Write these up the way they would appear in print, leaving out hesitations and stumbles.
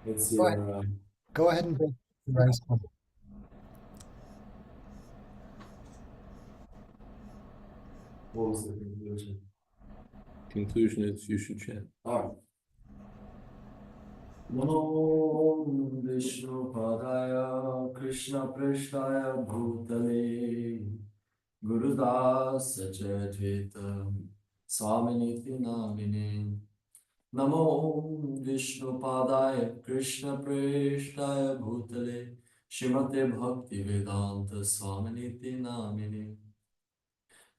It's Go ahead, your, go ahead and break the ice. what was the conclusion? Conclusion is you should chant. All right. Namo Vishnu Padaya Krishna Preshtaya Bhutale Gurudas Jayadvaita Swami Namine Namo Vishnu Padaya Krishna Preshtaya Bhutale Srimate Bhakti Vedanta Swami Namine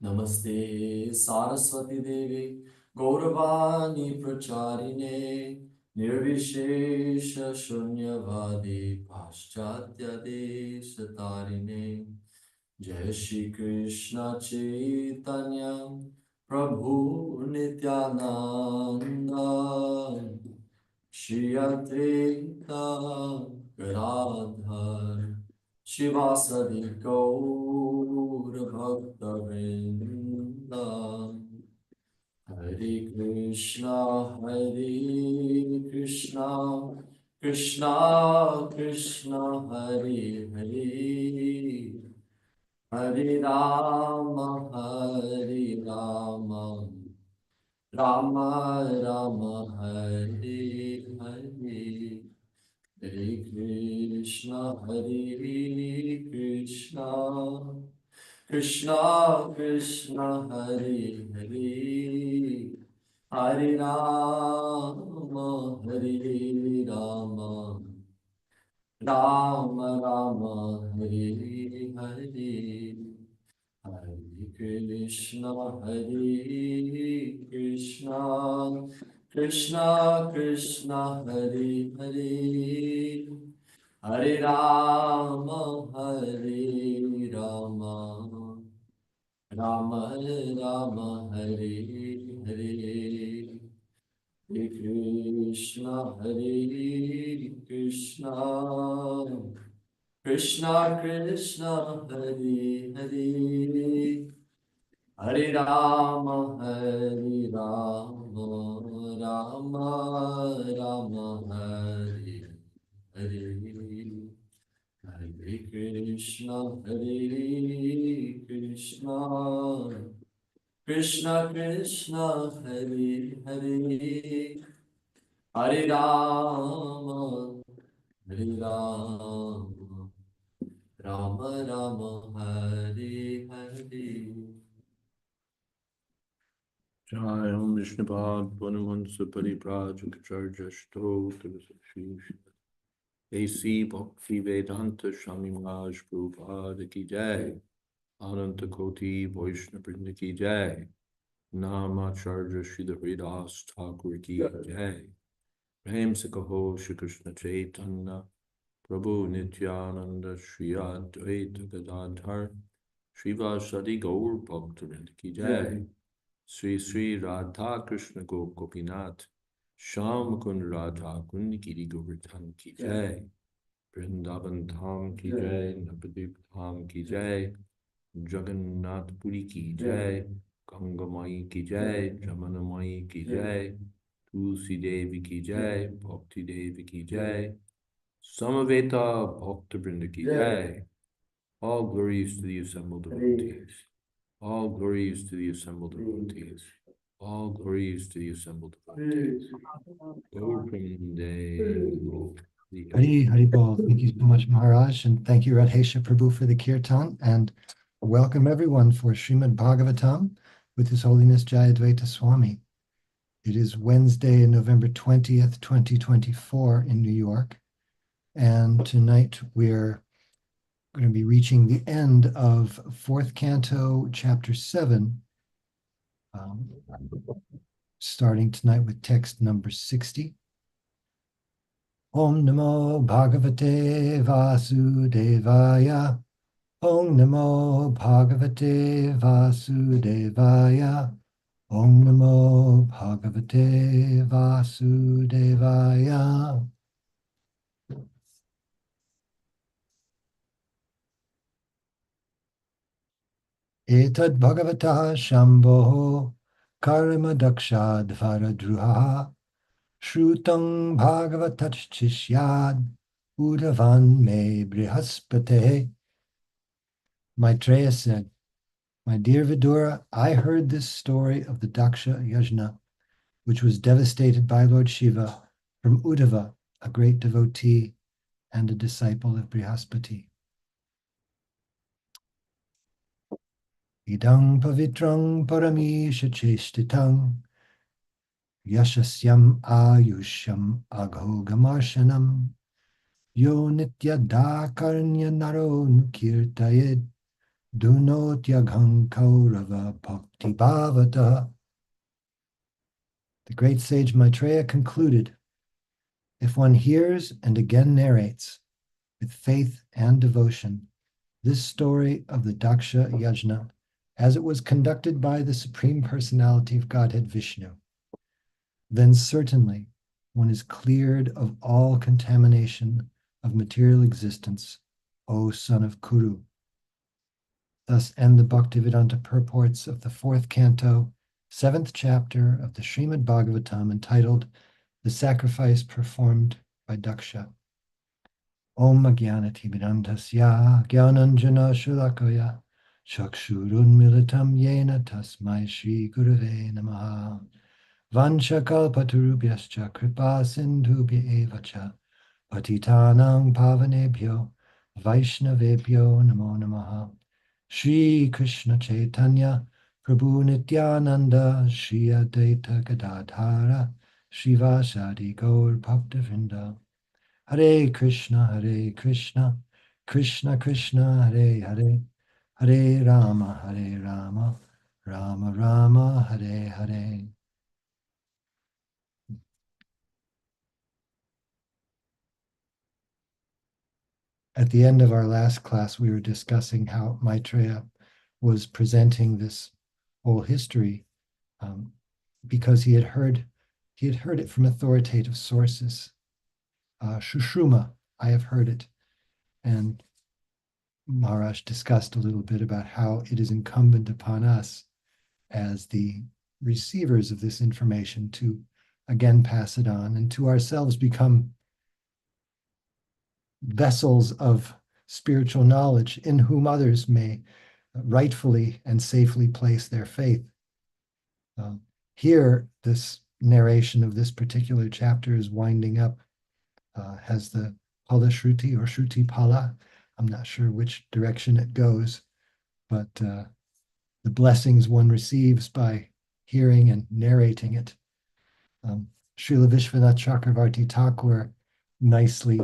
Namaste Saraswati Devi Gauravani Pracharine Nirvishesha Shunyavadi Paschatya Deshatarine Jai Shri Krishna Chaitanya Prabhu Nityananda Shri Advaita Gadadhar Shivasadi Gaur Bhakta Vrinda Hare Krishna Krishna Krishna Hare Hare Hare Rama Rama Rama Hare Hare Hare Krishna Krishna Krishna Hare Hare Hare Rama Rama Rama Hare Hare Hare Krishna Krishna Krishna Hare Hare Hare Rama Rama Rama Hare Hare Hare Krishna Krishna Krishna Hare Hare Hare Rama Rama Rama Hare Hare Hare Krishna Krishna Krishna Hare Hare Hare Rama Rama Rama Hare Hare Jai Om Vishnupad Panamansa Pariprajaka Shri A.C. Bhakti Vedanta Swami Maharaj Prabhupada Ki Jai Ananta Koti Vaishnava Vrinda Ki Jai Namacharya Srila Haridas Thakur Ki Jai Prem Sakaho Shri Krishna Chaitanya Prabhu Nityananda Shri Advaita Gadadhar Srivasadi Gaur Bhaktivinoda Ki Jai Sri Sri Radha Krishna Gopinath Sham Kund Radha Kund Giri Govardhan Ki Jai Vrindavan Dham Ki Jai Navadvip Dham Ki Jai Jagannath Puri Ki Jai Ganga Mai Ki Jai Jamana Mai Ki Jai Tulsi Devi Ki Jai Bhakti Devi Ki Jai Samaveta Bhakta Vrinda Ki Jai. All glories to the assembled devotees. All glories to the assembled devotees. All glories to the assembled devotees. Hari Hari Bol. Thank you so much, Maharaj, and thank you, Radhesha Prabhu, for the kirtan, and welcome everyone for Srimad Bhagavatam with His Holiness Jayadvaita Swami. It is Wednesday, November 20th, 2024 in New York, and tonight we're going to be reaching the end of 4th Canto, Chapter 7, starting tonight with text number 60. Om Namo Bhagavate Vasudevaya. Om Namo Bhagavate Vasudevaya. Om Namo Bhagavate Vasudevaya. Etad Bhagavata Shambho Karma Daksha Dvara Druha Shrutang Bhagavatachishyad Udavan me Brihaspate. Maitreya said, "My dear Vidura, I heard this story of the Daksha Yajna, which was devastated by Lord Shiva, from Uddhava, a great devotee and a disciple of Brihaspati. Idang pavitrang paramisha chestitang yashasyam ayushyam aghogamarsanam yo nitya dakarnya naro nukirtayed dunotyagham kaurava bhakti bhavata." The great sage Maitreya concluded, "If one hears and again narrates with faith and devotion this story of the Daksha Yajna as it was conducted by the Supreme Personality of Godhead Vishnu, then certainly one is cleared of all contamination of material existence, O son of Kuru." Thus end the Bhaktivedanta purports of the 4th canto, 7th chapter of the Srimad Bhagavatam, entitled The Sacrifice Performed by Daksha. Om Agyanatimidantasya Gyananjana Shulakaya Chakshurun Militam Yena Tasmai Shri Gurave Namaha Vanchakalpatarubhyascha Kripa Sindhubhya Evacha Patitanang Pavanebhyo Vaishnavebhyo Namo Namaha. Shri Krishna Chaitanya Prabhu Nityananda Shri Advaita Gadadhara Shivasadi Gaur Bhaktivinoda. Hare Krishna, Krishna Krishna, Hare Hare, Hare Rama, Rama Rama, Hare Hare. At the end of our last class, we were discussing how Maitreya was presenting this whole history because he had heard it from authoritative sources. Shushruma, I have heard it, and Maharaj discussed a little bit about how it is incumbent upon us as the receivers of this information to again pass it on and to ourselves become vessels of spiritual knowledge in whom others may rightfully and safely place their faith. Here, this narration of this particular chapter is winding up, has the Pala Shruti or Shruti Pala. I'm not sure which direction it goes, but the blessings one receives by hearing and narrating it. Srila Vishwanath Chakravarti Thakur nicely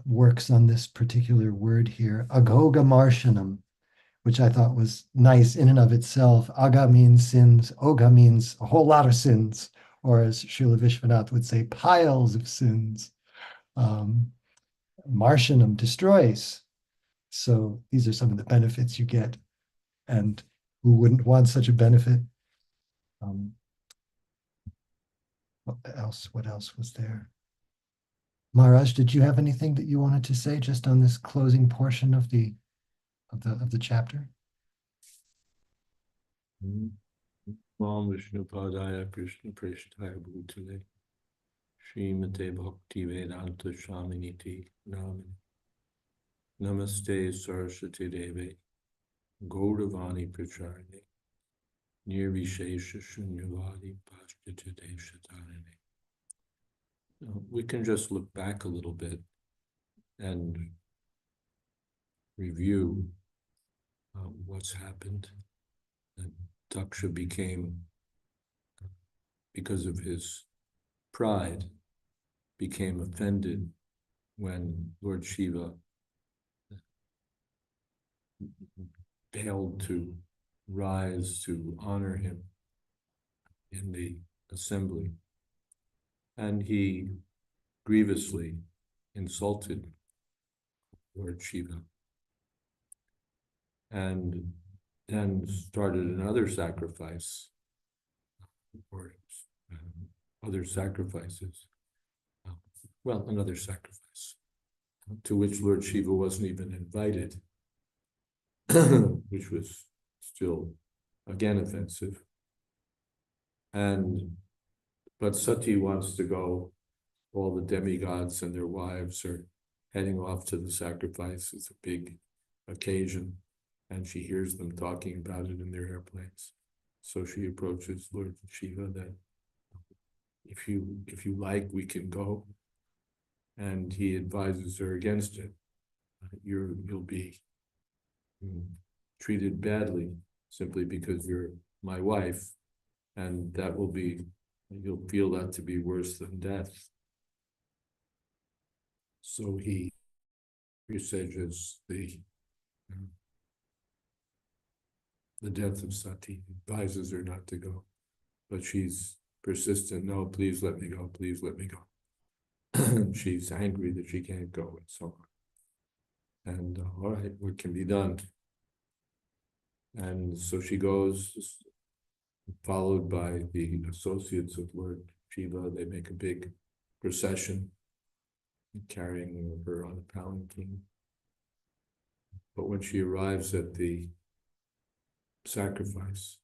works on this particular word here, aghoga marshanam, which I thought was nice in and of itself. Aga means sins, oga means a whole lot of sins, or as Srila Vishwanath would say, piles of sins. Marshanam destroys. So these are some of the benefits you get. And who wouldn't want such a benefit? What else was there? Maharaj, did you have anything that you wanted to say just on this closing portion of the chapter? Om Vishnu Padaya Krishna Preshtaya Bhutale Srimate Bhakti Vedanta Swaminiti Namani Namaste Saraswati Deve Gauravani Pracharine Nirvishesha Shunyavadi Pashtita Deshatarine. We can just look back a little bit and review what's happened. And Daksha became, because of his pride, became offended when Lord Shiva failed to rise to honor him in the assembly. And he grievously insulted Lord Shiva and then started another sacrifice, or other sacrifices. Another sacrifice to which Lord Shiva wasn't even invited, which was still again offensive. And But Sati wants to go. All the demigods and their wives are heading off to the sacrifice. It's a big occasion, and she hears them talking about it in their airplanes. So she approaches Lord Shiva that if you like, we can go. And he advises her against it. You'll be treated badly simply because you're my wife, and that will be, you'll feel that to be worse than death. So he presages the death of Sati, advises her not to go, but she's persistent. No, please let me go. Please let me go. She's angry that she can't go, and so on. And all right, what can be done? And so she goes, followed by the associates of Lord Shiva. They make a big procession, carrying her on a palanquin. But when she arrives at the sacrifice,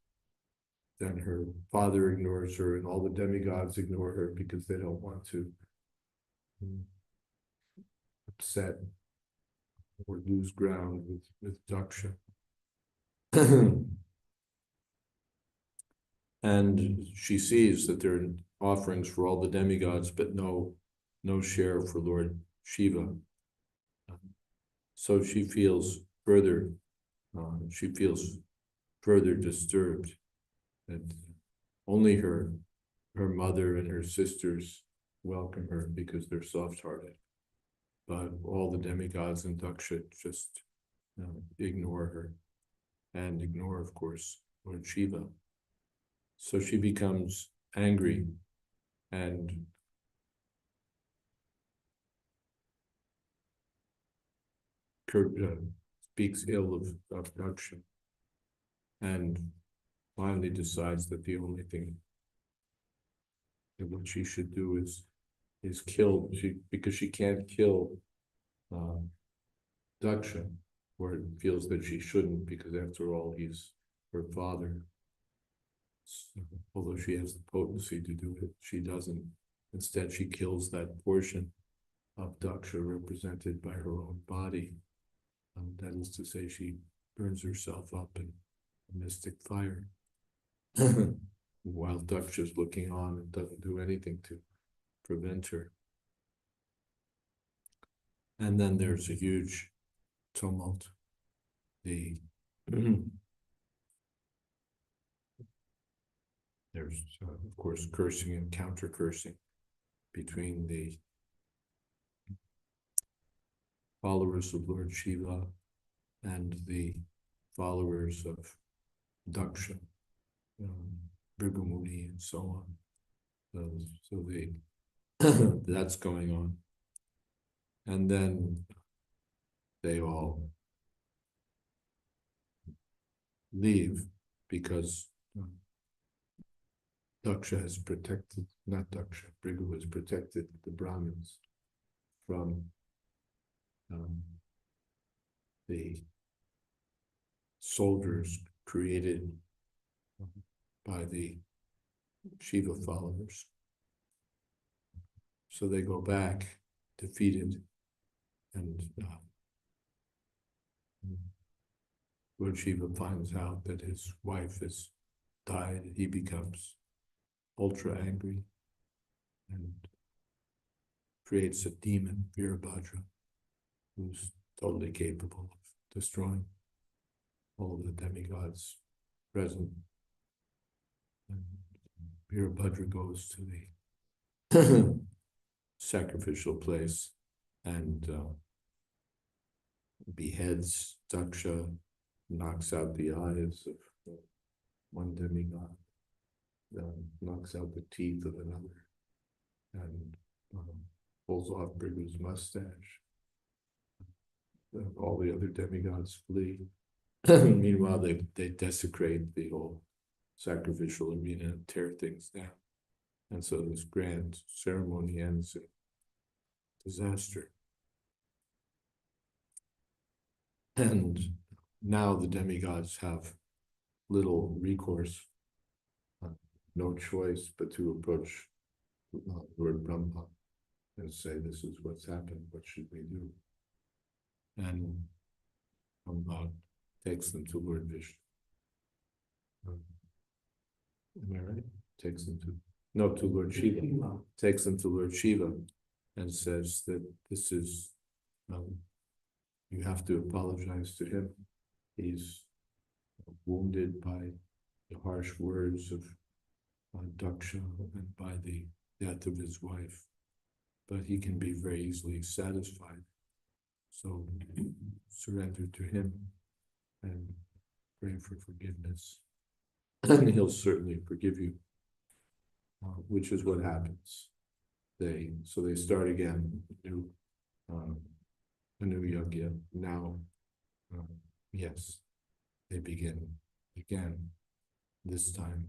then her father ignores her, and all the demigods ignore her because they don't want to upset or lose ground with Daksha. And she sees that there are offerings for all the demigods, but no share for Lord Shiva. So she feels further disturbed that only her mother and her sisters welcome her because they're soft-hearted, but all the demigods and Daksha just ignore her and ignore, of course, Lord Shiva. So she becomes angry and speaks ill of Daksha, and finally decides that the only thing that what she should do is kill, because she can't kill Daksha, or feels that she shouldn't, because after all, he's her father. So, although she has the potency to do it, she doesn't. Instead, she kills that portion of Daksha represented by her own body. That is to say, she burns herself up in a mystic fire, while Daksha's looking on and doesn't do anything to prevent her. And then there's a huge tumult. There's, of course, cursing and counter-cursing between the followers of Lord Shiva and the followers of Daksha, Bhrigu and so on. So that's going on. And then they all leave because Daksha has protected, not Daksha, Bhrigu has protected the Brahmins from the soldiers created by the Shiva followers. So they go back defeated, and Lord Shiva finds out that his wife has died. He becomes ultra angry and creates a demon, Virabhadra, who's totally capable of destroying all the demigods present. And Virabhadra goes to the sacrificial place and beheads Daksha, knocks out the eyes of one demigod, knocks out the teeth of another, and pulls off Bhrigu's mustache. All the other demigods flee. Meanwhile, they desecrate the whole sacrificial arena and tear things down. And so this grand ceremony ends in disaster. And now the demigods have little recourse, no choice but to approach Lord Brahma and say, this is what's happened, what should we do? And Brahma takes them to Lord Vishnu. Am I right? Takes them to, no, to Lord Shiva. Takes them to Lord Shiva and says that this is, you have to apologize to him. He's wounded by the harsh words of Daksha and by the death of his wife, but he can be very easily satisfied. So surrender to him and pray for forgiveness, and he'll certainly forgive you, which is what happens. So they start again, a new yajna. Now, yes, they begin again. This time,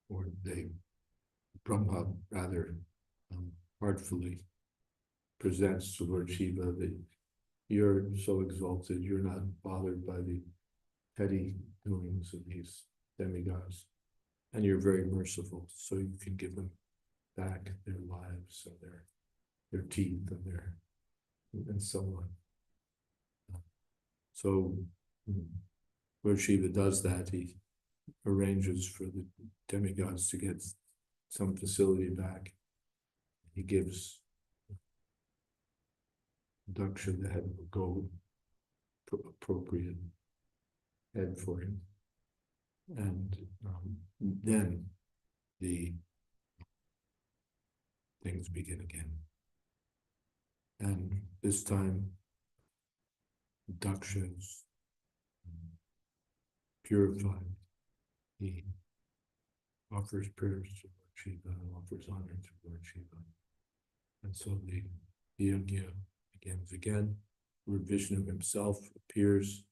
or Brahma rather artfully presents to Lord Shiva that you're so exalted, you're not bothered by the petty doings of these demigods, and you're very merciful, so you can give them back their lives and their teeth and so on. So Lord Shiva does that. He arranges for the demigods to get some facility back. He gives Daksha the head of gold, appropriate head for him. And then the things begin again. And this time, Daksha is purified. He offers prayers to Lord Shiva and offers honor to Lord Shiva. And so the yajna begins again. Lord Vishnu himself appears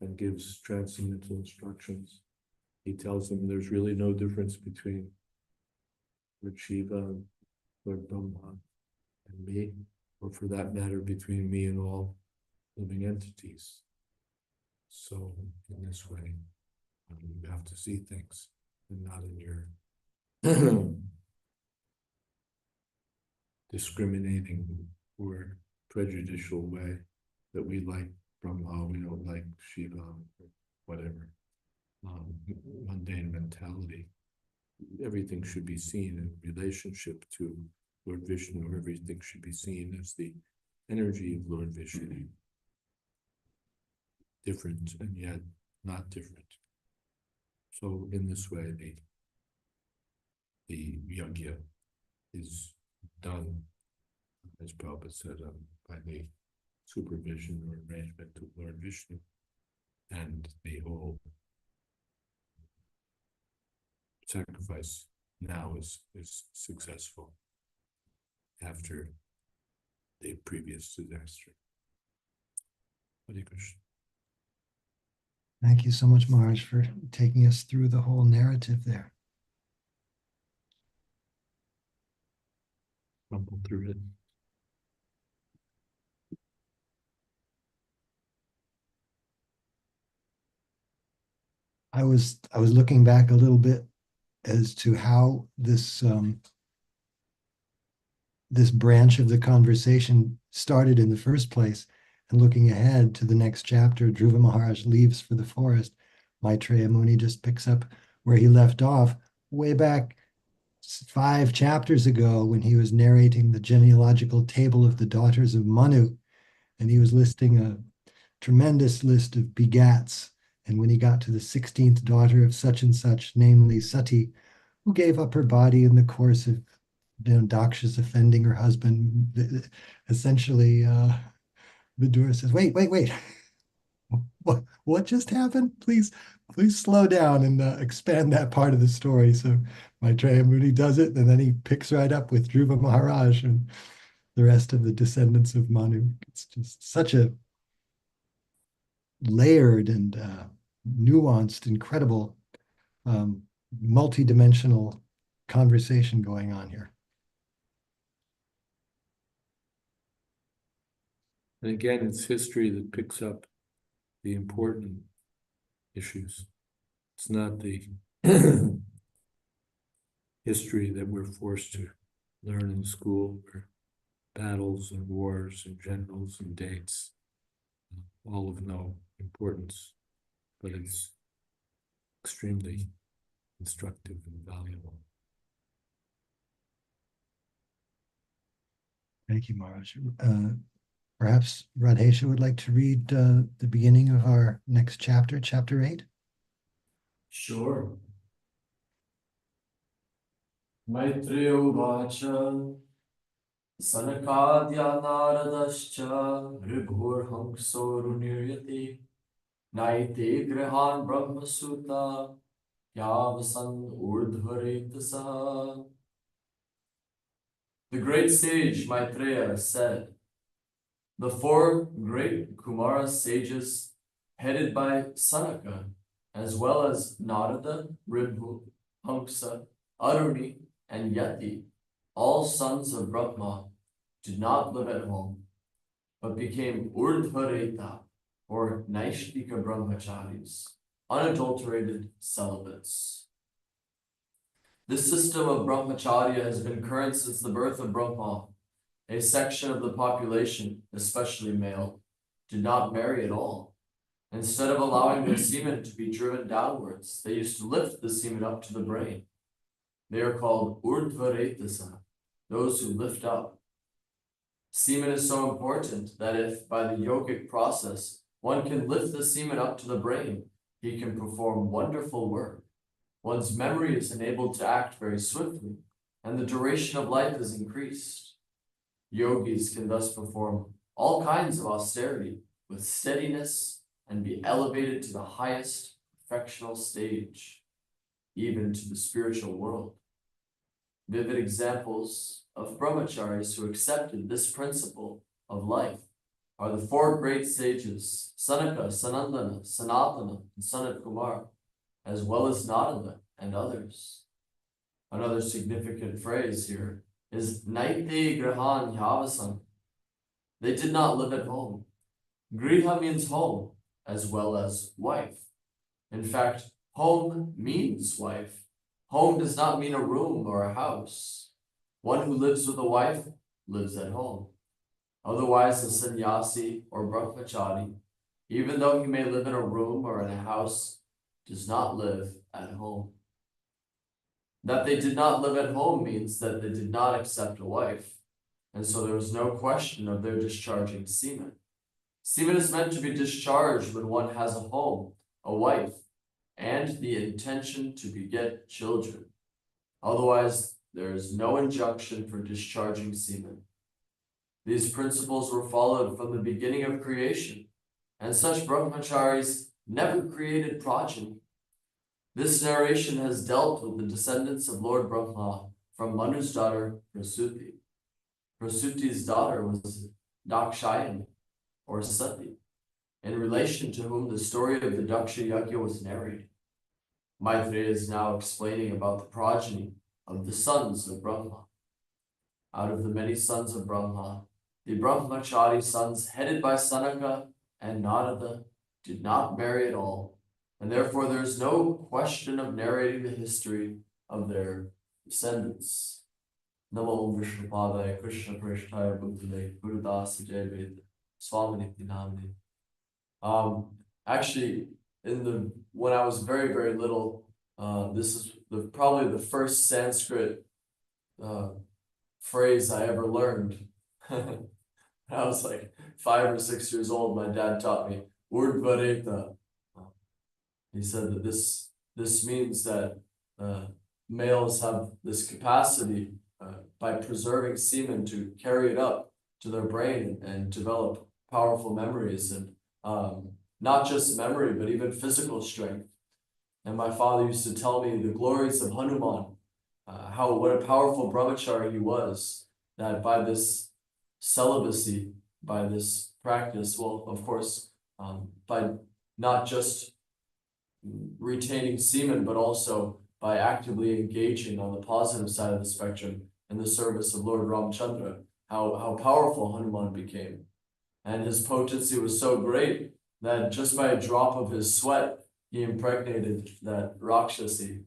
and gives transcendental instructions. He tells them there's really no difference between Lord Shiva, Lord Brahma, and me, or for that matter, between me and all living entities. So in this way, you have to see things and not in your discriminating or prejudicial way that we like Brahma, we don't like Shiva, or whatever. Mundane mentality. Everything should be seen in relationship to Lord Vishnu. Everything should be seen as the energy of Lord Vishnu. Different and yet not different. So in this way, the yajna is done, as Prabhupada said, by the supervision or arrangement of Lord Vishnu, and the whole sacrifice now is successful after the previous disaster. Hare Krishna. Thank you so much, Maharaj, for taking us through the whole narrative there. Rumble through it. I was looking back a little bit as to how this this branch of the conversation started in the first place, and looking ahead to the next chapter, Dhruva Maharaj leaves for the forest. Maitreya Muni just picks up where he left off way back 5 chapters ago when he was narrating the genealogical table of the daughters of Manu, and he was listing a tremendous list of begats. And when he got to the 16th daughter of such and such, namely Sati, who gave up her body in the course of Daksha's offending her husband, essentially Vidura says, wait. What just happened? Please slow down and expand that part of the story. So Maitreya Muni does it, and then he picks right up with Dhruva Maharaj and the rest of the descendants of Manu. It's just such a layered and nuanced, incredible, multi-dimensional conversation going on here. And again, it's history that picks up the important issues. It's not the history that we're forced to learn in school, where battles and wars and generals and dates, all of no importance, but it's extremely instructive and valuable. Thank you, Maharaj. Perhaps Radhesha would like to read the beginning of our next chapter, chapter 8. Sure. Maitreya Vacha Sanakadya Naradascha Ribhur Niryati Naite Grihan Brahma Sutta Yavasan Urdhvaretasa. The great sage Maitreya said, the four great Kumara sages, headed by Sanaka, as well as Narada, Ribhu, Hamsa, Aruni, and Yati, all sons of Brahma, did not live at home, but became Urdhvareta, or Naishtika Brahmacharis, unadulterated celibates. This system of Brahmacharya has been current since the birth of Brahma. A section of the population, especially male, did not marry at all. Instead of allowing their semen to be driven downwards, they used to lift the semen up to the brain. They are called Urdhvaretasa, those who lift up. Semen is so important that if, by the yogic process, one can lift the semen up to the brain, he can perform wonderful work. One's memory is enabled to act very swiftly, and the duration of life is increased. Yogis can thus perform all kinds of austerity with steadiness and be elevated to the highest perfectional stage, even to the spiritual world. Vivid examples of brahmacharis who accepted this principle of life are the four great sages, Sanaka, Sanandana, Sanatana, and Sanat Kumar, as well as Narada and others. Another significant phrase here is Naite Grahan Yavasan. They did not live at home. Griha means home, as well as wife. In fact, home means wife. Home does not mean a room or a house. One who lives with a wife lives at home. Otherwise, a sannyasi or brahmachari, even though he may live in a room or in a house, does not live at home. That they did not live at home means that they did not accept a wife, and so there was no question of their discharging semen. Semen is meant to be discharged when one has a home, a wife, and the intention to beget children. Otherwise, there is no injunction for discharging semen. These principles were followed from the beginning of creation, and such brahmacharis never created progeny. This narration has dealt with the descendants of Lord Brahma from Manu's daughter, Prasuti. Prasuti's daughter was Dakshayani, or Sati, in relation to whom the story of the Daksha Yajna was narrated. Maitreya is now explaining about the progeny of the sons of Brahma. Out of the many sons of Brahma, the Brahmachari sons headed by Sanaka and Narada did not marry at all, and therefore there is no question of narrating the history of their descendants. Namo Vishnupadaya Krishna Prishtaya Bhutale Gurudasa Jayadvaita Swami Namani. Actually, when I was very, very little, this is probably the first Sanskrit phrase I ever learned. I was like 5 or 6 years old. My dad taught me Urdhvareta. He said that this means that males have this capacity by preserving semen to carry it up to their brain and develop powerful memories, and not just memory, but even physical strength. And my father used to tell me the glories of Hanuman, what a powerful brahmachari he was, that by this celibacy, by this practice, well, of course, by not just retaining semen, but also by actively engaging on the positive side of the spectrum in the service of Lord Ramchandra, how powerful Hanuman became. And his potency was so great that just by a drop of his sweat, he impregnated that Rakshasi.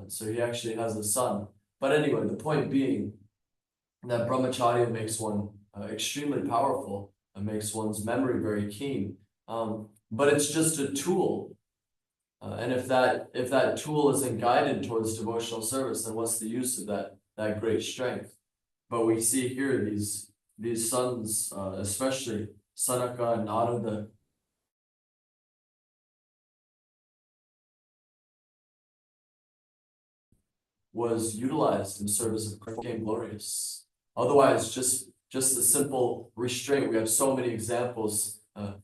So he actually has a son. But anyway, the point being that brahmacharya makes one extremely powerful and makes one's memory very keen. But it's just a tool. And if that tool isn't guided towards devotional service, then what's the use of that great strength? But we see here these sons, especially Sanaka and Narada, was utilized in service of Krishna, became glorious. Otherwise, just a simple restraint. We have so many examples.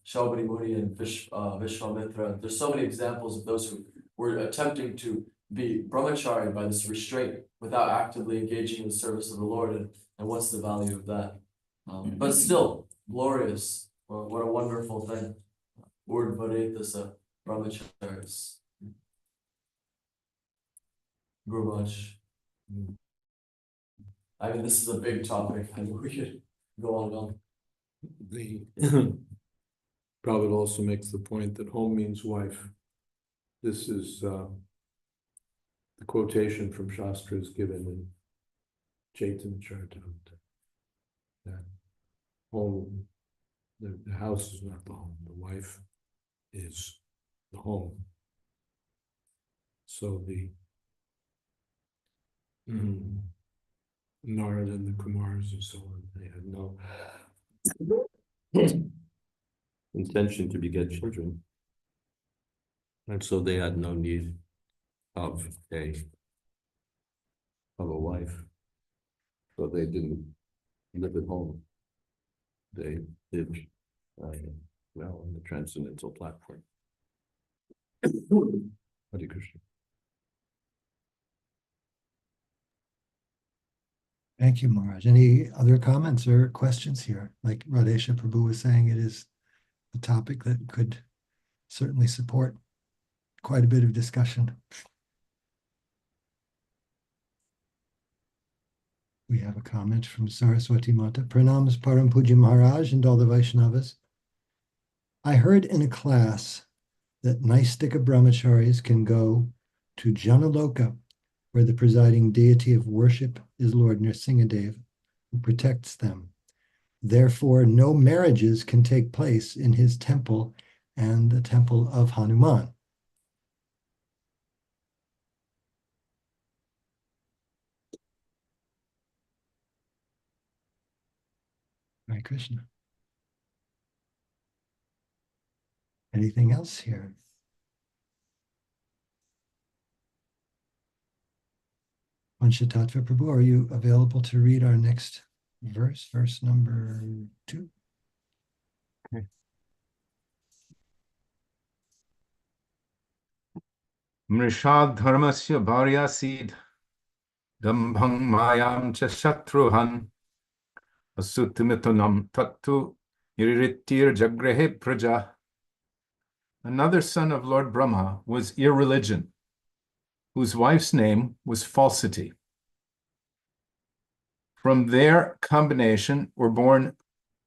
Shaubari Muni and Vishwamitra. There's so many examples of those who were attempting to be brahmachari by this restraint without actively engaging in the service of the Lord. And what's the value of that? But still, glorious. Well, what a wonderful thing. Word Varetasa brahmacharis. Guru Maharaj. I mean, this is a big topic. I mean, we could go on and on. The Prabhupada also makes the point that home means wife. This is the quotation from Shastra is given in Chaitanya Charitamrita. That home, the house is not the home, the wife is the home. So the Narada and the Kumars and so on, they had no intention to beget children. And so they had no need of a wife. So they didn't live at home. They lived well on the transcendental platform. Hare Krishna. Thank you, Maharaj. Any other comments or questions here? Like Radhesha Prabhu was saying, it is a topic that could certainly support quite a bit of discussion. We have a comment from Saraswati Mata. Pranams Param Puja Maharaj and all the Vaishnavas. I heard in a class that Naistika brahmacharis can go to Janaloka, where the presiding deity of worship is Lord Nrsingadev, who protects them. Therefore, no marriages can take place in his temple and the temple of Hanuman. Hare Krishna. Anything else here? Panchatattva Prabhu, are you available to read our next verse, verse number 2? Okay. Mrishad dharmasya bharyasid dambhang mayam cha shatruhan asutimitunam tattu iritir jagrehe praja. Another son of Lord Brahma was irreligion, whose wife's name was falsity. From their combination were born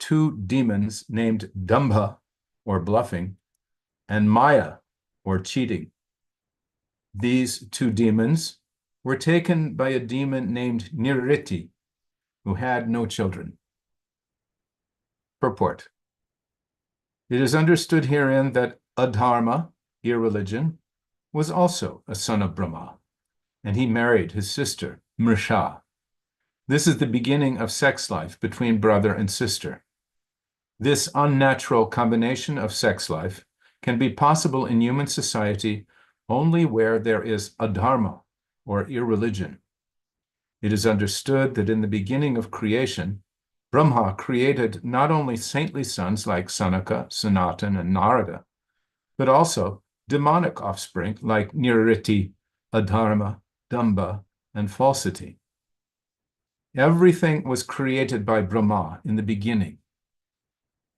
2 demons named Dambha, or bluffing, and Maya, or cheating. These 2 demons were taken by a demon named Nirriti, who had no children. Purport. It is understood herein that Adharma, irreligion, was also a son of Brahma, and he married his sister, Mrisha. This is the beginning of sex life between brother and sister. This unnatural combination of sex life can be possible in human society only where there is adharma, or irreligion. It is understood that in the beginning of creation, Brahma created not only saintly sons like Sanaka, Sanatan, and Narada, but also demonic offspring like Nirriti, Adharma, Damba, and falsity. Everything was created by Brahma in the beginning.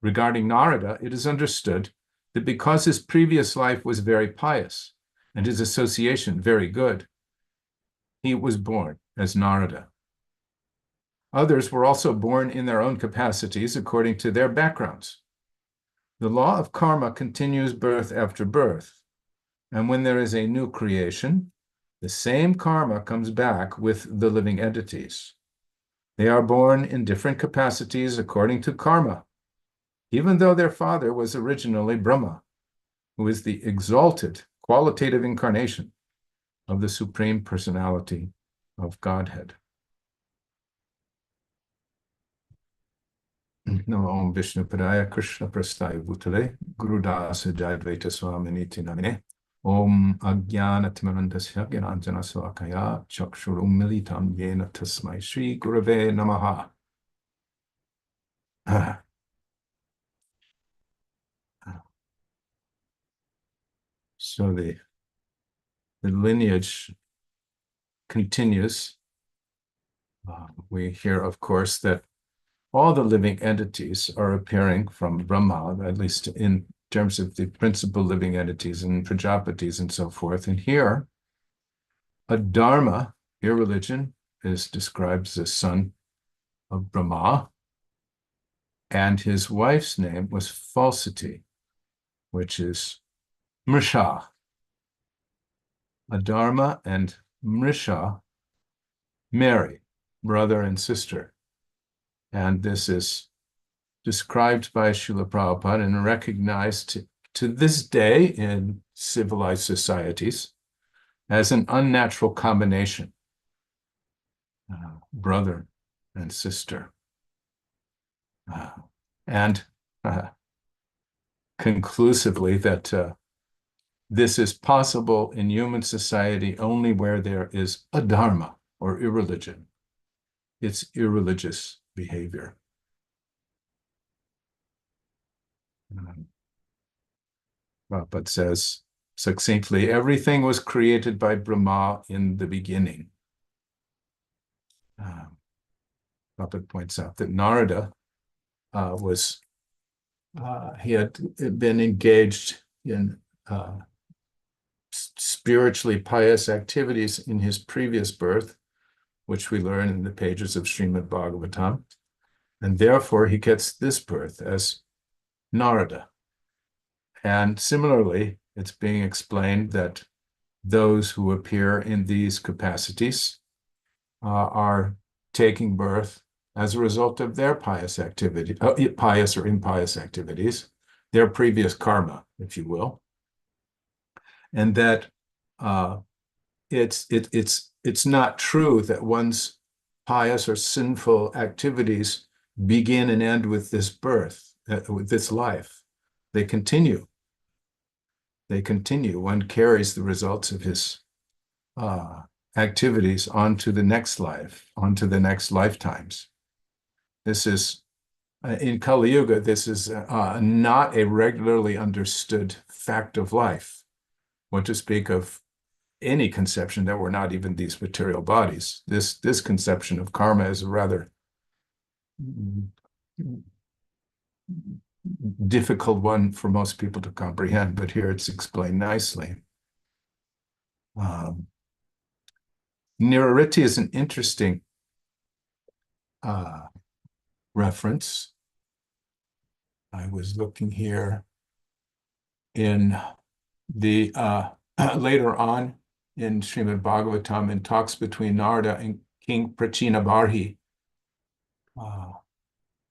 Regarding Narada, it is understood that because his previous life was very pious and his association very good, he was born as Narada. Others were also born in their own capacities according to their backgrounds. The law of karma continues birth after birth, and when there is a new creation, the same karma comes back with the living entities. They are born in different capacities according to karma, even though their father was originally Brahma, who is the exalted qualitative incarnation of the Supreme Personality of Godhead. Namo Om Vishnu Padaya Krishna Prastaya Bhutale Gurudasa Jayadvaita Swami Niti Namine Om Ajnana Timarandasya Gyananjana Swakaya Chakshurum Militam Yena Tasmai Shri Gurave Namaha. So the lineage continues. We hear, of course, that all the living entities are appearing from Brahma, at least in terms of the principal living entities and Prajapatis and so forth. And here, a dharma, irreligion, is described as a son of Brahma, and his wife's name was falsity, which is Mrisha. Adharma and Mrisha marry, brother and sister. And this is described by Srila Prabhupada and recognized to this day in civilized societies as an unnatural combination, brother and sister. And conclusively that this is possible in human society only where there is adharma or irreligion. It's irreligious behavior. Prabhupada says succinctly, everything was created by Brahma in the beginning. Prabhupada points out that Narada he had been engaged in spiritually pious activities in his previous birth, which we learn in the pages of Srimad Bhagavatam, and therefore he gets this birth as Narada. And similarly, it's being explained that those who appear in these capacities are taking birth as a result of their pious activity, pious or impious activities, their previous karma, if you will, and that it's not true that one's pious or sinful activities begin and end with this birth, with this life. They continue. They continue. One carries the results of his activities onto the next life, onto the next lifetimes. This is, in Kali Yuga, this is not a regularly understood fact of life. What to speak of any conception that we're not even these material bodies. This conception of karma is a rather difficult one for most people to comprehend, but here it's explained nicely. Nirariti is an interesting reference. I was looking here in the later on in Srimad Bhagavatam in talks between Narada and King Prachinabarhi.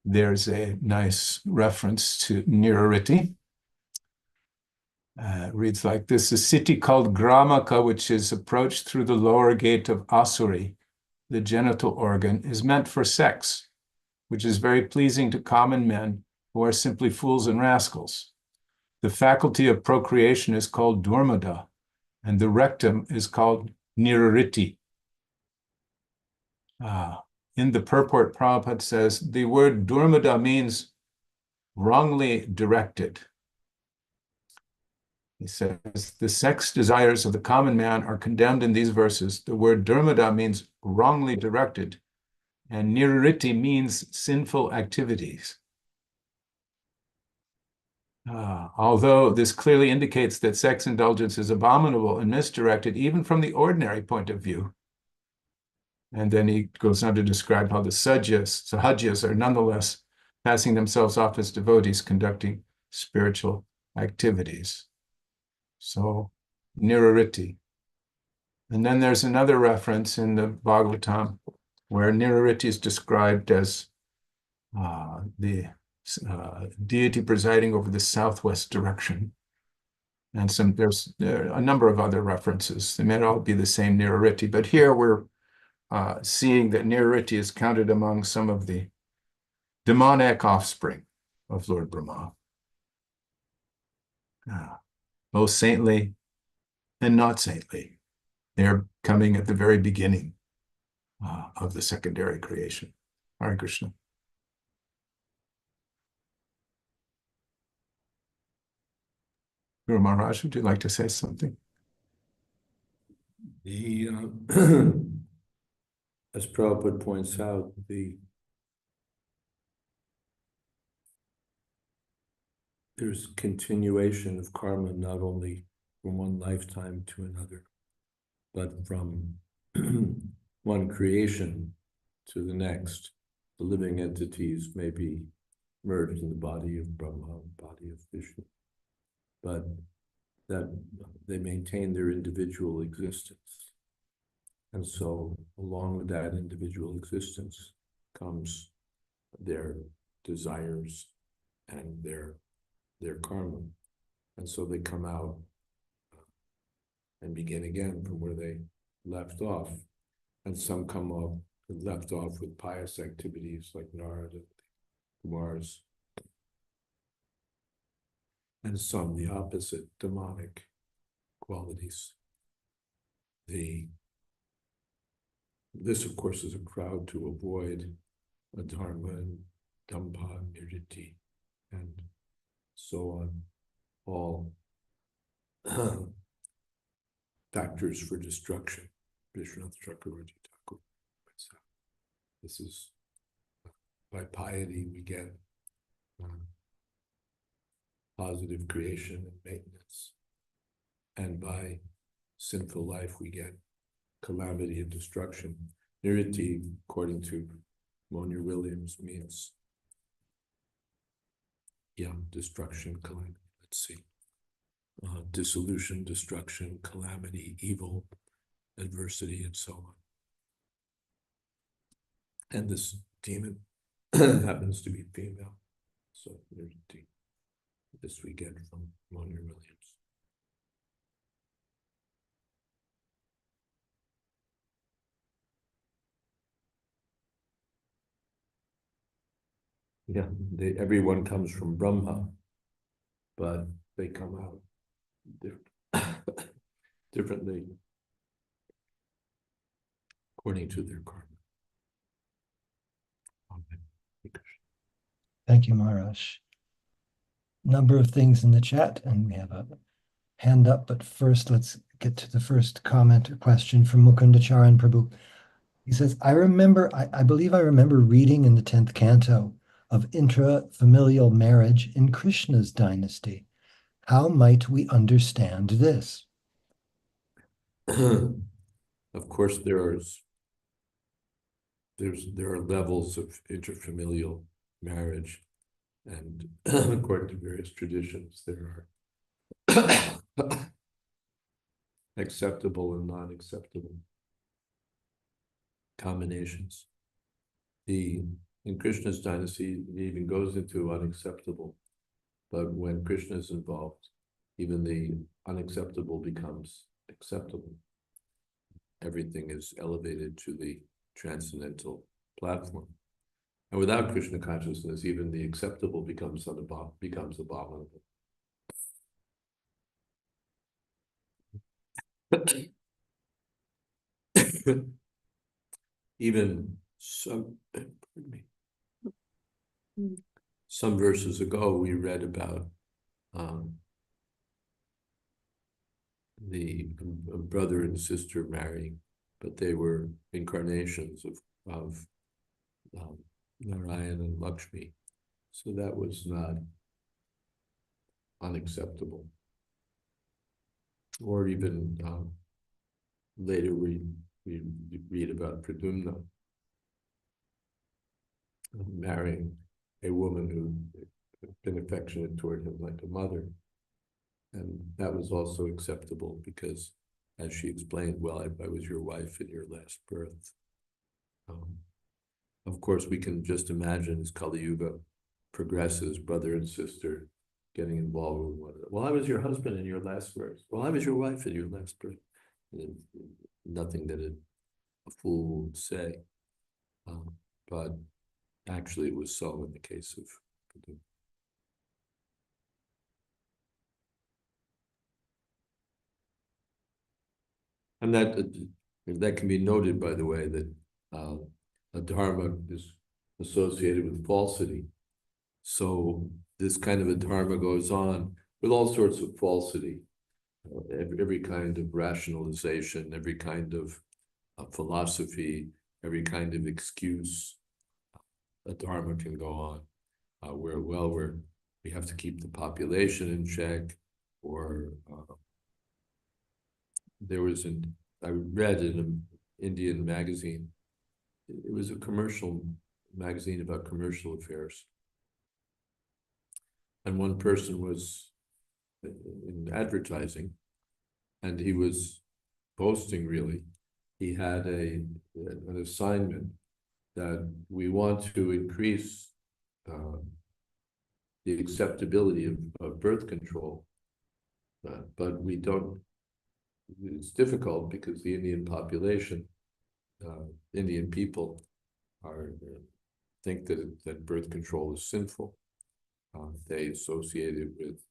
There's a nice reference to Nirariti. It reads like this: a city called Gramaka, which is approached through the lower gate of Asuri, the genital organ, is meant for sex, which is very pleasing to common men who are simply fools and rascals. The faculty of procreation is called Durmada, and the rectum is called Nirariti. In the purport, Prabhupada says, the word Durmada means wrongly directed. He says, the sex desires of the common man are condemned in these verses. The word Durmada means wrongly directed, and Nirariti means sinful activities. Although this clearly indicates that sex indulgence is abominable and misdirected, even from the ordinary point of view. And then he goes on to describe how the sahajas are nonetheless passing themselves off as devotees conducting spiritual activities. So, Nirariti. And then there's another reference in the Bhagavatam where Nirariti is described as the deity presiding over the southwest direction. And there's a number of other references. They may not all be the same Nirariti, but here we're seeing that Nirariti is counted among some of the demonic offspring of Lord Brahma. Most saintly and not saintly. They're coming at the very beginning of the secondary creation. Hare Krishna. Guru Maharaj, would you like to say something? The as Prabhupada points out, there's continuation of karma not only from one lifetime to another, but from one creation to the next. The living entities may be merged in the body of Brahma, body of Vishnu, but that they maintain their individual existence. And so along with that individual existence comes their desires and their karma. And so they come out and begin again from where they left off. And some left off with pious activities like Narada, Kumars, and some the opposite, demonic qualities. This, of course, is a crowd to avoid adharma and dambha, niriti, and so on, all factors for destruction. Vishwanath Chakravarti Thakur. This is, by piety we get positive creation and maintenance, and by sinful life we get calamity and destruction. Niriti, according to Monia Williams, means destruction, calamity. Let's see. Dissolution, destruction, calamity, evil, adversity, and so on. And this demon happens to be female. So Niriti. This we get from Monia Williams. Yeah, everyone comes from Brahma, but they come out differently according to their karma. Amen. Thank you, Maharaj. Number of things in the chat, and we have a hand up, but first let's get to the first comment or question from Mukundacharan Prabhu. He says, I believe I remember reading in the 10th canto of intra-familial marriage in Krishna's dynasty. How might we understand this? Of course, there are levels of interfamilial marriage, and according to various traditions, there are acceptable and non-acceptable combinations. In Krishna's dynasty, it even goes into unacceptable, but when Krishna is involved, even the unacceptable becomes acceptable. Everything is elevated to the transcendental platform. And without Krishna consciousness, even the acceptable becomes abominable. Even some verses ago, we read about the brother and sister marrying, but they were incarnations of Narayan and Lakshmi. So that was not unacceptable. Or even later we read about Pradyumna marrying a woman who had been affectionate toward him like a mother. And that was also acceptable because as she explained, well, I was your wife in your last birth. Of course, we can just imagine as Kali Yuga progresses, brother and sister getting involved with one another. Well, I was your husband in your last birth. Well, I was your wife in your last birth. And nothing that a fool would say. But actually it was so in the case of Padu. And that can be noted, by the way, that a dharma is associated with falsity. So this kind of a dharma goes on with all sorts of falsity, every kind of rationalization, every kind of philosophy, every kind of excuse. A dharma can go on where, well, we have to keep the population in check, or I read in an Indian magazine, it was a commercial magazine about commercial affairs. And one person was in advertising, and he was boasting, really. He had an assignment that we want to increase the acceptability of birth control, but we don't. It's difficult because the Indian population, Indian people, think that birth control is sinful. They associate it with,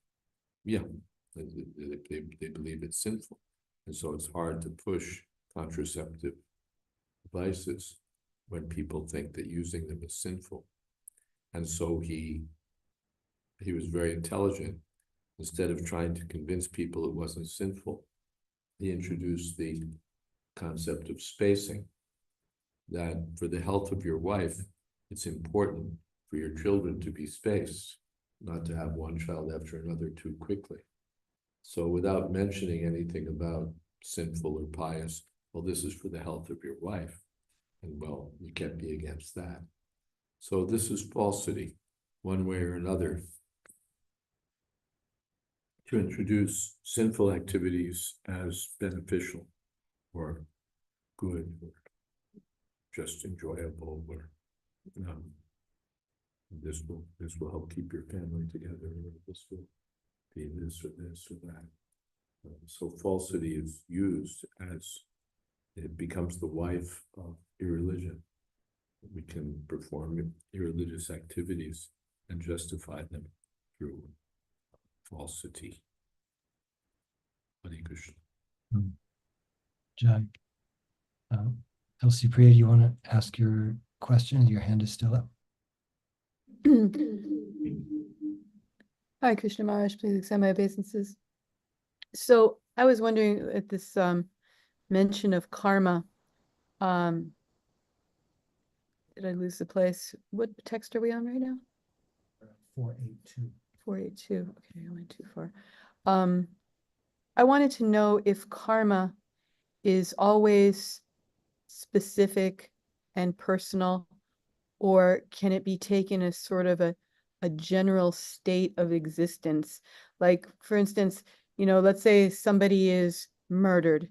they believe it's sinful, and so it's hard to push contraceptive devices when people think that using them is sinful. And so he was very intelligent. Instead of trying to convince people it wasn't sinful, he introduced the concept of spacing, that for the health of your wife, it's important for your children to be spaced, not to have one child after another too quickly. So without mentioning anything about sinful or pious, well, this is for the health of your wife. And well, you can't be against that. So this is falsity, one way or another, to introduce sinful activities as beneficial or good or just enjoyable, or this will help keep your family together, or this will be this or that. So falsity is used as it becomes the wife of irreligion. We can perform irreligious activities and justify them through falsity. Hare Krishna. Jai. Elsie Priya, do you want to ask your question? Your hand is still up. Hi, Krishna Maharaj, please accept my obeisances. So I was wondering at this mention of karma, did I lose the place? What text are we on right now? 482. 482. Okay, I went too far. I wanted to know if karma is always specific and personal, or can it be taken as sort of a general state of existence? Like, for instance, let's say somebody is murdered,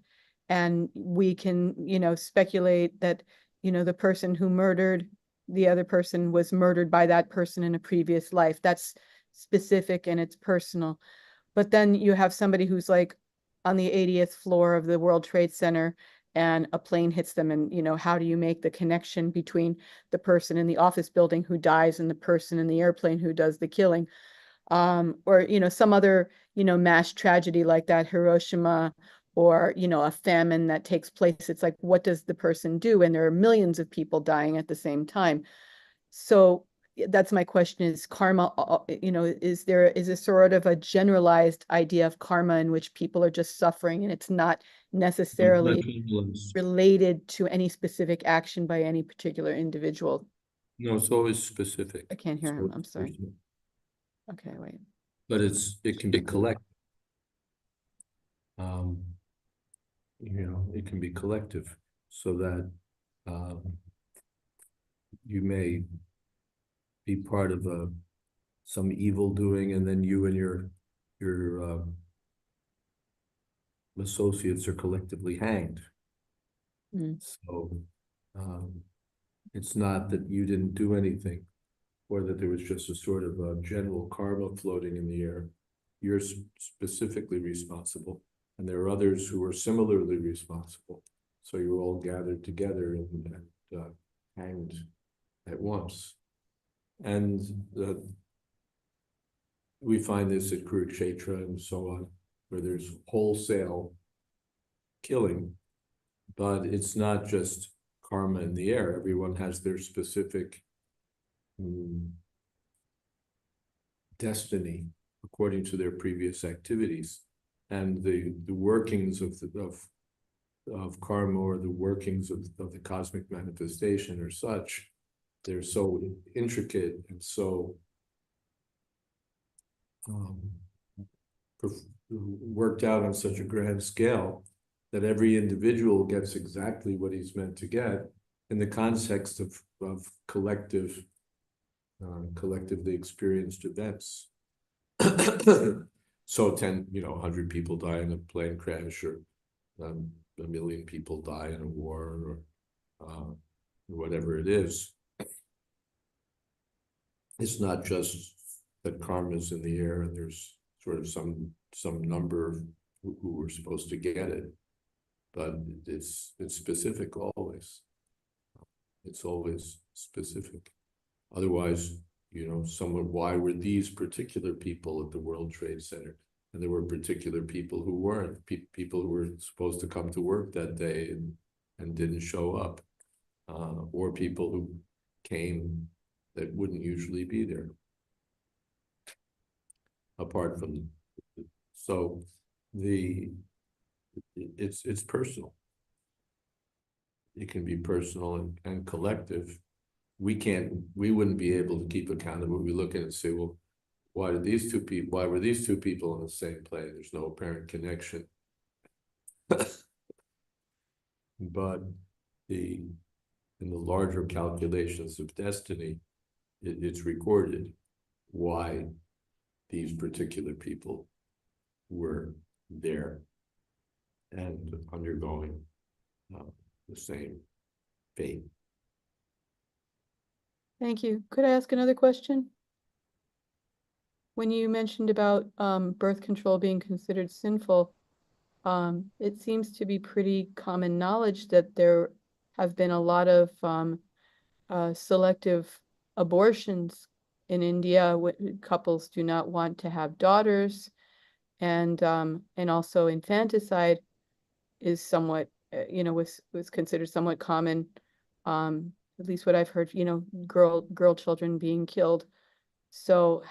and we can, speculate that, the person who murdered the other person was murdered by that person in a previous life. That's specific and it's personal. But then you have somebody who's like on the 80th floor of the World Trade Center, and a plane hits them, and how do you make the connection between the person in the office building who dies and the person in the airplane who does the killing? Or some other mass tragedy like that, Hiroshima, or a famine that takes place. It's like, what does the person do? And there are millions of people dying at the same time. So that's my question: is karma, is a sort of a generalized idea of karma in which people are just suffering, and it's not necessarily related to any specific action by any particular individual? No, it's always specific. I can't hear him, I'm sorry. Personal. Okay, wait. But it can be collective. It can be collective, so that you may be part of some evil doing, and then you and your associates are collectively hanged. Mm. So it's not that you didn't do anything, or that there was just a sort of a general karma floating in the air. You're specifically responsible, and there are others who are similarly responsible. So you're all gathered together and hanged at once. And we find this at Kurukshetra and so on, where there's wholesale killing, but it's not just karma in the air. Everyone has their specific destiny according to their previous activities, and the workings of karma, or the workings of the cosmic manifestation, are such, they're so intricate and so worked out on such a grand scale that every individual gets exactly what he's meant to get in the context of collectively experienced events. So 100 people die in a plane crash, or 1 million people die in a war, or whatever it is. It's not just that karma's in the air and there's sort of some number who were supposed to get it, but it's specific always. It's always specific. Otherwise, why were these particular people at the World Trade Center? And there were particular people who weren't, people who were supposed to come to work that day and didn't show up, or people who came that wouldn't usually be there. Apart from, so it's personal. It can be personal and collective. We wouldn't be able to keep account of it. We look at it and say, well, why were these two people in the same plane? There's no apparent connection. But in the larger calculations of destiny, it's recorded why these particular people were there and undergoing the same fate. Thank you. Could I ask another question? When you mentioned about birth control being considered sinful, it seems to be pretty common knowledge that there have been a lot of selective abortions in India. Couples do not want to have daughters, and also infanticide is somewhat, was considered somewhat common. At least what I've heard, girl children being killed. So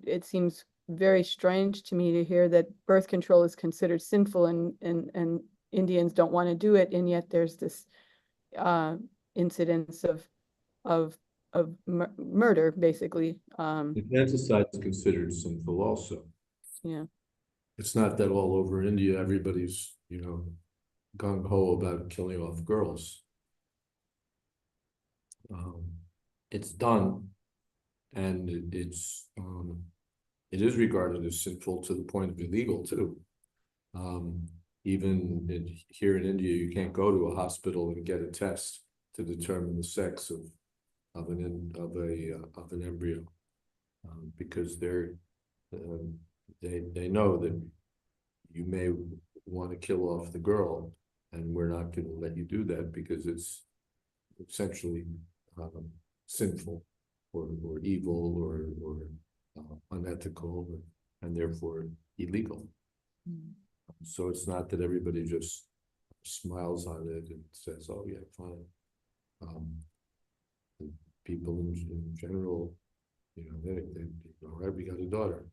it seems very strange to me to hear that birth control is considered sinful, and Indians don't want to do it, and yet there's this incidence of murder, basically. Infanticide is considered sinful also. Yeah. It's not that all over India everybody's gung-ho about killing off girls. It's done, and it is regarded as sinful to the point of illegal too. Even here in India, you can't go to a hospital and get a test to determine the sex of an embryo, because they know that you may want to kill off the girl, and we're not going to let you do that because it's essentially sinful or evil or unethical, and therefore illegal. So it's not that everybody just smiles on it and says, oh yeah, fine. People in general, they all right, we got a daughter,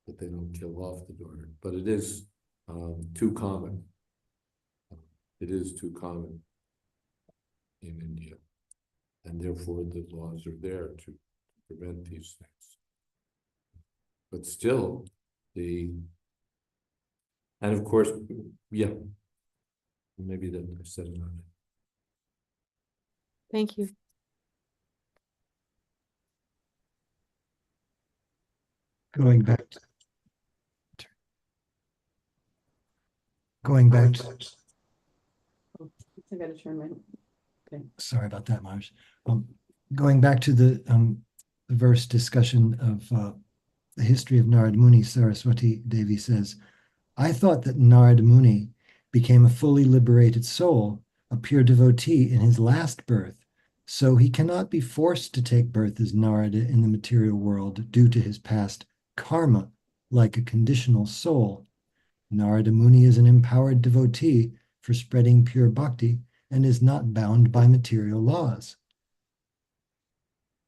but they don't kill off the daughter. But it is too common. It is too common in India, and therefore the laws are there to prevent these things. But still, and of course, yeah, maybe that I said it on it. Thank you. Going back to going back to, I gotta turn my, sorry about that, Mars. Going back to the verse discussion of the history of Narad Muni, Saraswati Devi says, I thought that Narad Muni became a fully liberated soul, a pure devotee in his last birth, so he cannot be forced to take birth as Narada in the material world due to his past karma, like a conditional soul. Narada Muni is an empowered devotee for spreading pure bhakti and is not bound by material laws.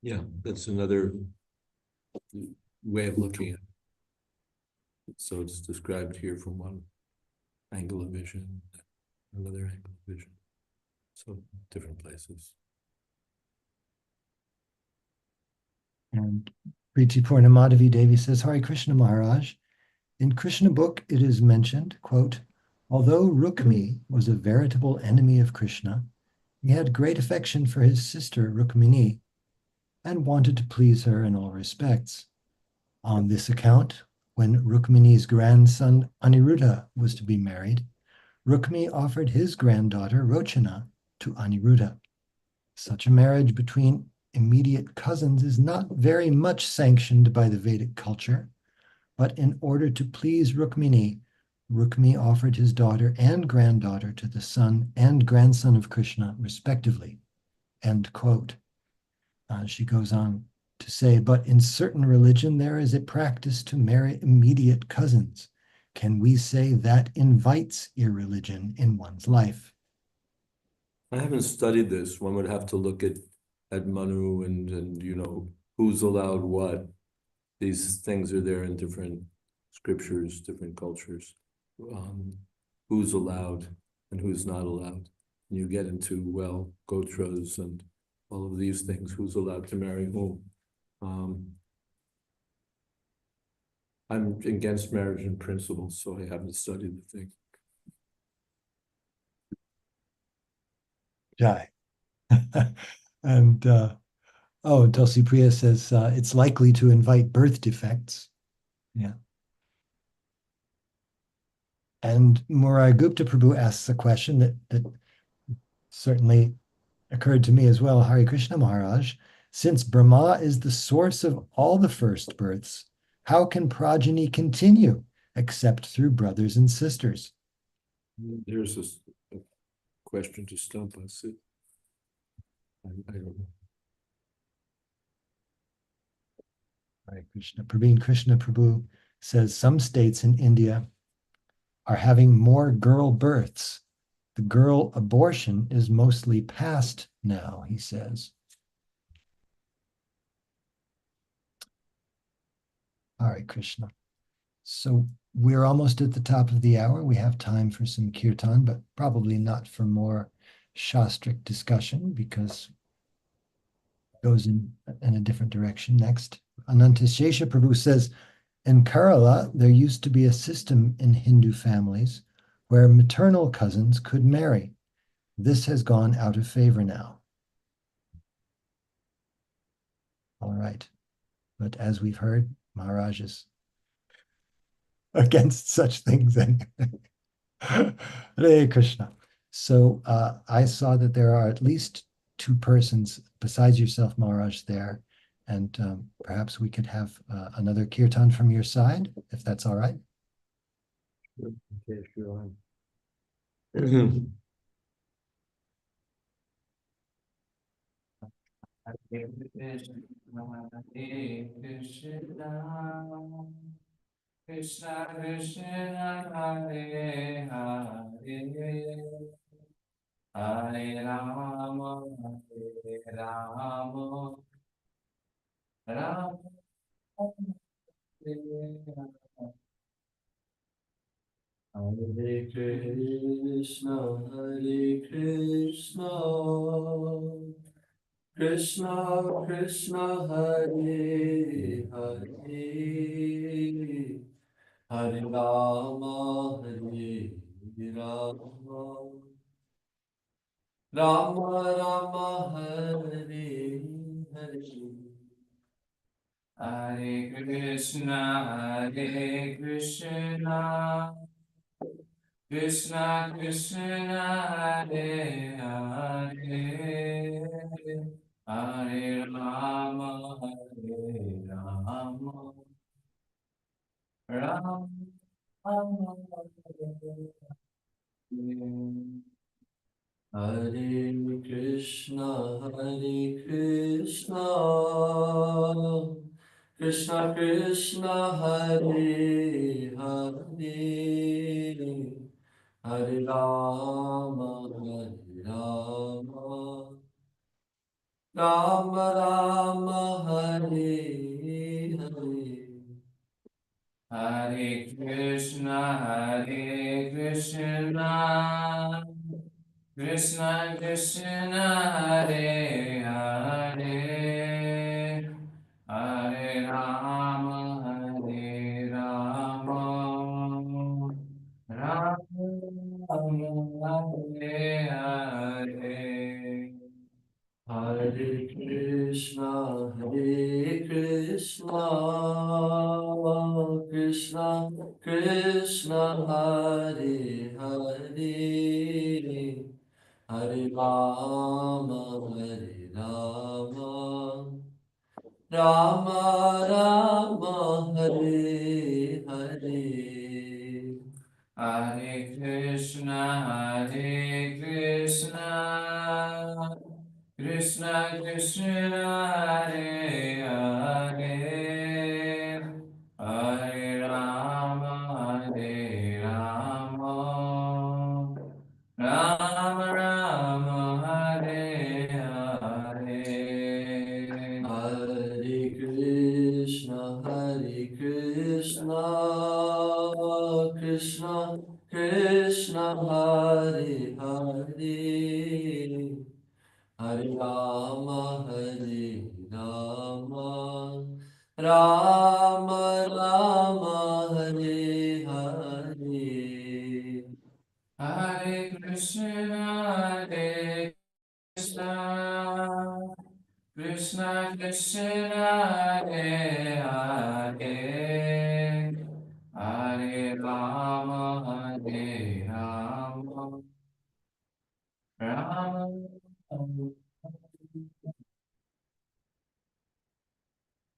Yeah, that's another way of looking at it. So it's described here from one angle of vision, another angle of vision. So different places. And Priti Purnamadavi Devi says, Hare Krishna Maharaj, in Krishna book it is mentioned, quote, although Rukmi was a veritable enemy of Krishna, he had great affection for his sister Rukmini and wanted to please her in all respects. On this account, when Rukmini's grandson Aniruddha was to be married, Rukmi offered his granddaughter Rochana to Aniruddha. Such a marriage between immediate cousins is not very much sanctioned by the Vedic culture, but in order to please Rukmini, Rukmi offered his daughter and granddaughter to the son and grandson of Krishna, respectively. End quote. She goes on to say, but in certain religion there is a practice to marry immediate cousins. Can we say that invites irreligion in one's life? I haven't studied this. One would have to look at Manu and you know who's allowed what. These things are there in different scriptures, different cultures. Who's allowed and who's not allowed. And you get into, well, gotras and all of these things, who's allowed to marry whom. I'm against marriage in principle, so I haven't studied the thing. Jai. And Dulcie Priya says it's likely to invite birth defects. Yeah. And Murai Gupta Prabhu asks a question that certainly occurred to me as well. Hare Krishna Maharaj, since Brahma is the source of all the first births, how can progeny continue except through brothers and sisters? There's a question to stump us. I don't know. Hare Krishna. Praveen Krishna Prabhu says some states in India are having more girl births. The girl abortion is mostly past now, he says. Hare Krishna. So we're almost at the top of the hour. We have time for some kirtan, but probably not for more shastric discussion because it goes in a different direction next. Anantashesha Prabhu says, in Kerala, there used to be a system in Hindu families where maternal cousins could marry. This has gone out of favor now. All right. But as we've heard, Maharaj is against such things anyway. Hare Krishna. So I saw that there are at least two persons besides yourself, Maharaj, there. And perhaps we could have another kirtan from your side, if that's all right. Okay, sure. Hare Krishna, Hare Krishna, Krishna Krishna, Hare Hare, Hare Rama, Hare Rama, Rama Hare Rama. Hare Krishna, Hare Krishna, Krishna Krishna, Hare Hare, Hare Rama, Hare Rama, Rama Rama, Hare Hare. Hare Krishna, Hare Krishna, Krishna Krishna Hare Hare Hare Rama Hare Rama Rama Rama Hare Krishna Krishna Krishna Hare Hare Hare Rama Rama Rama Hare Hare Hare Krishna Krishna Krishna Hare Hare Hare Rama Rama Rama Hare Hare Hare Krishna Krishna Krishna Hare Hare Hare Rama Rama Hare Hare Hare Krishna Krishna Krishna Hare Hare Hare Rama Rama Rama Hare Hare Hare Krishna Krishna Krishna Hare Hare Hare Rama Rama Hare Hare Hare Krishna Krishna Krishna Hare Hare Hare Rama Rama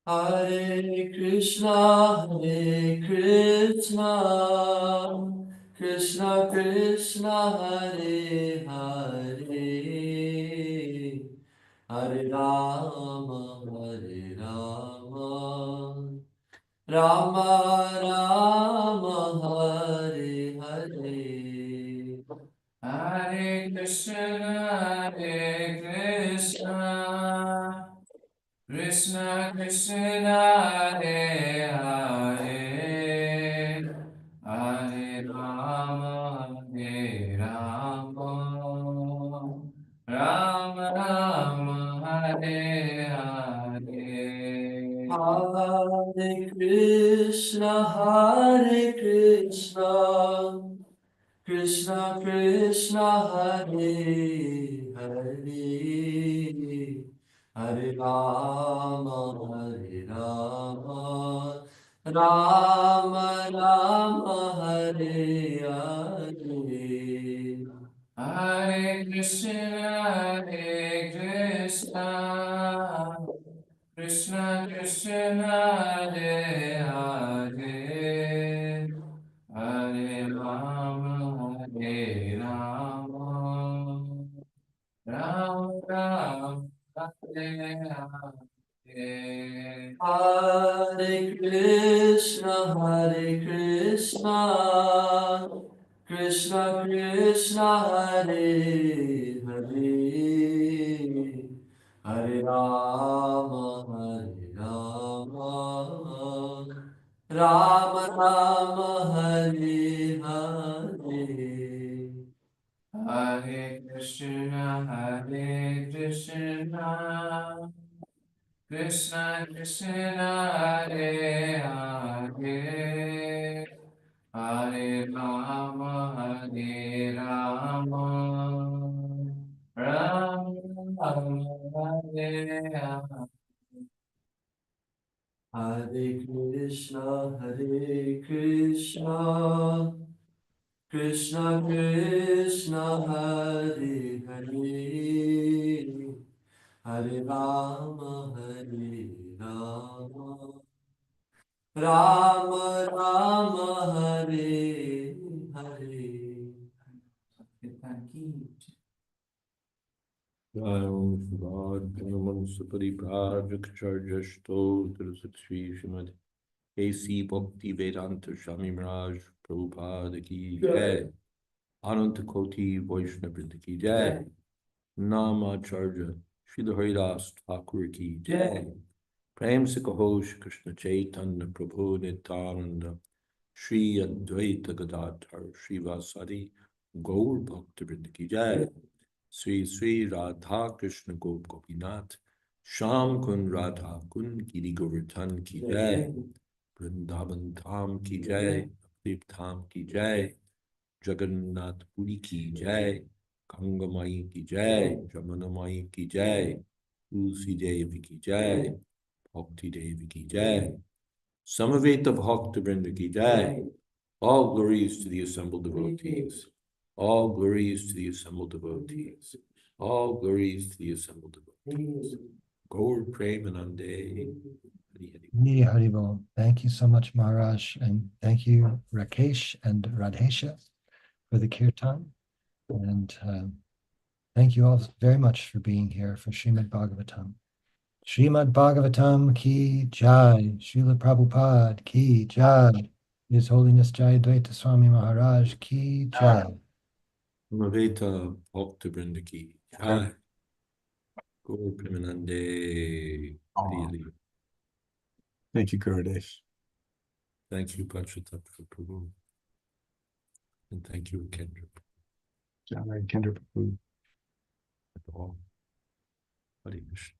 Hare Krishna Krishna Krishna Hare Hare Hare Rama Rama Rama Hare Hare Hare Krishna Krishna Krishna Hare Hare Hare Rama Rama Rama Hare Hare Hare Krishna Krishna Krishna Hare Hare Hare Rama Rama Rama Hare Hare Hare Krishna Krishna Krishna Hare Hare Hare Rama Ram Ram Hare Hare Hare Krishna Krishna Krishna Hare Hare Hare Rama Rama Hare Hare Hare Krishna Krishna Krishna Hare Hare Hare Rama Rama Hare Hare Krishna Krishna Krishna Hare Hare Hare Rama Hare Rama Rama Rama Hare Hare. Om Srimad Bhagavatam Parikacharjashto Sri Srimad A.C. Bhakti Vedanta Swami Maharaj Prabhupada Ki Jai. Ananta Koti Vaishnava Vrinda Ki Jai. Namacharya Srila Haridas Thakur Ki Jai. Prem Se Kaho Shri Krishna Chaitanya Prabhu Nityananda Shri Advaita Gadadhar Shri Vasadi Gaur Bhakta Vrinda Ki Jai. Sri Sri Radha Krishna Gop Gopinath Sham Kun Radha Kun Giri Govardhan Ki Jai. Vrindavan Dham Ki Jai. Dev Dham Ki Jai. Jagannath Puri Ki Jai. Ganga Mai Ki Jai. Jamuna Mai Ki Jai. Tulsi Devi Ki Jai. Bhakti Devi Ki Jai. Samaveta Bhakta Vrinda Ki Jai. All glories to the assembled devotees. All glories to the assembled devotees. All glories to the assembled devotees. Gaur Premanande. Hari Hari. Hari Haribol. Thank you so much, Maharaj, and thank you, Rakesh and Radhesha, for the kirtan. And thank you all very much for being here for Srimad Bhagavatam. Srimad Bhagavatam ki jai, Srila Prabhupada ki jai, His Holiness Jayadvaita Swami Maharaj ki jai. Samaveta Bhakta Vrinda Ki Jai. Gaur Premanande. Hari Hari. Thank you, Gurudev. Thank you, Panchatattva Prabhu. And thank you, Kendra. Jai Kendra Prabhu. All. Hari Krishna.